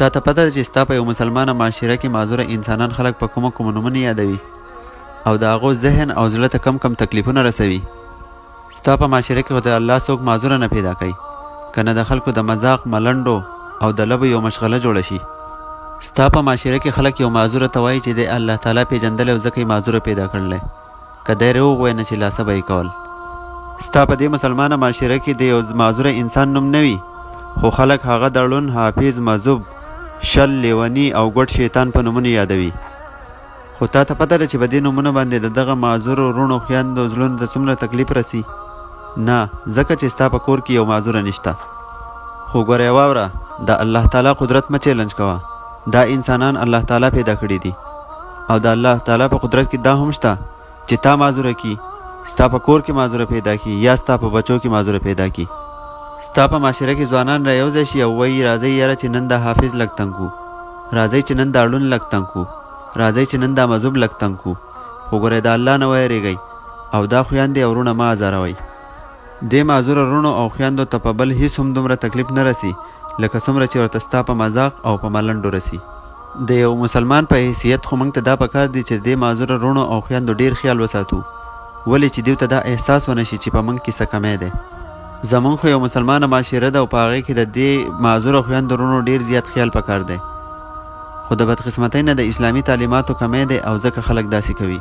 تا ته پته ده چې ستا په یو مسلمانه معاشره کې معذوره انسانان خلک په کومو کومو نومونه یادوي او د هغو ذهن او زړه ته کم کم تکلیفونه رسوي. ستا په معاشره کې خو د الله څوک معذوره نه پیدا کوي، که نه د خلکو د مذاق، ملنډو او د لبو یو مشغله جوړه شي. ستا په معاشره کې خلک یو معذوره ته وایي چې دی الله تعالی پیژندلی او ځکه یې معذوره پیدا کړلی، که دی روغ وی نه چې لاسه به یې کول. ستا په دې مسلمانه معاشره کې د یو معذوره انسان نوم نه وي، خو خلک هغه د ړوند، حافظ، مذوب، شل، لیوني او ګډ شیطان په نومونو یادوي. خو تا ته پته ده چې په دې نومونو باندې د دغه معذورو وروڼو خویندو زړونو ته څومره تکلیف رسي؟ نه، ځکه چې ستا په کور کې یو معذوره نشته. خو ګوره یې واوره، د الله تعالی قدرت مه چیلنج کوه. دا انسانان الله تعالی پیدا کړي دي او د الله تعالی په قدرت کې دا هم شته چې تا معذوره کی، ستا په کور کې معذوره پیدا کی یا ستا په بچو کې معذوره پیدا کی. ستا په معاشره کې ځوانان را یو ځای شي او وایي راځئ یاره چې نن د حافظ لږ تنګ کړو، راځئ چې نن د اړون لږ تنګ کړو، راځئ چې نن د مذوب لږ تنګ کړو. خو ګورئ د الله نه ویرېږئ او دا خویندې او وروڼه مه ازاروئ. دې معذوره وروڼو او خویندو ته په بل هېڅ هم دومره تکلیف نه رسي لکه څومره چې ورته ستا په مذاق او په ملنډو رسي. د یو مسلمان په حیثیت خو موږ ته دا پکار دی چې دې معذوره وروڼو او خویندو ډېر خیال وساتو، ولې چې دوی ته دا احساس ونه شي چې په موږ کې څه کمی دی. زمونږ خو یو مسلمانه معاشره ده او په هغې کې د دې معذوره خویندو وروڼو ډېر زیات خیال پکار دی، خو د بدقسمتۍ نه د اسلامي تعلیماتو کمی دی او ځکه خلک داسې کوي.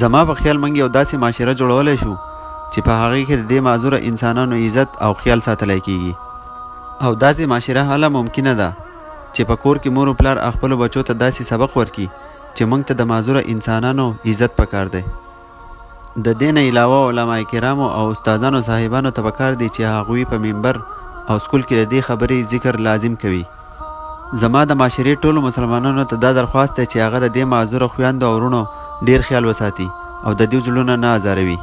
زما په خیال موږ یو داسې معاشره جوړولی شو چې په هغې کې د دې معذوره انسانانو عزت او خیال ساتلی کیږي. او داسې معاشره هله ممکنه ده چې په کور کې مور و پلار خپلو بچو ته داسې سبق ورکړي چې موږ ته د معذوره انسانانو عزت پکار دی. د دې نه علاوه علما کرامو او استادانو صاحبانو ته پکار دی چې هغوی په منبر او سکول کې د دې خبرې ذکر لازم کوي. زما د معاشرې ټولو مسلمانانو ته دا درخواست دی چې هغه د دې معذوره خویندو او وروڼو ډېر خیال وساتي او د دوی زړونه نه ازاروي.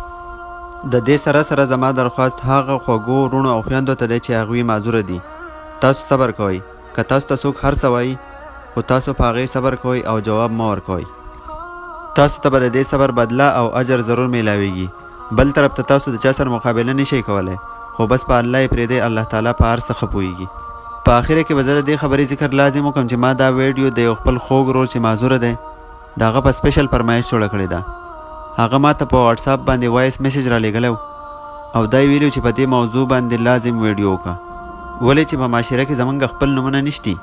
د دې سره سره زما درخواست هغه خوږو وروڼو او خویندو ته دی چې هغوی معذوره دي. تاسو صبر کوئ، که تاسو ته څوک هر څه وایي خو تاسو په هغې صبر کوئ او جواب مه ورکوئ. تاسو ته به د دې صبر بدله او اجر ضرور میلاویږي. بل طرف ته تاسو د چا سره مقابله نشئ کولی، خو بس په الله یې پرېږدئ، الله تعالی په هر څه ښه پوهېږي. په آخره کې به زه د دې خبرې ذکر لازم وکړم چې ما دا ویډیو د یو خپل خوږ ورور چې معذوره دی د هغه په سپیشل فرمایش جوړه کړې ده. هغه ما ته په واټساپ باندې وایس میسیج را لیږلی او دا یې ویلي چې په دې موضوع باندې لازم ویډیو وکړه، ولې چې په معاشره کې زموږ خپل نومونه نشتي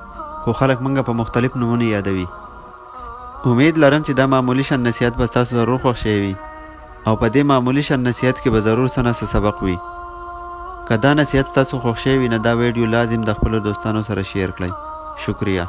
خو خلک موږ په مختلف نومونو یادوي. امید لرم چې دا معمولی شان نصیحت به ستاسو ضرور خوښ شوی وي او په دې معمولی شان نصیحت کې به ضرور څه نه څه سبق وي. که دا نصیحت ستاسو خوښ شوی وي نو دا ویډیو لازم د خپلو دوستانو سره شیر کړئ. شکریه.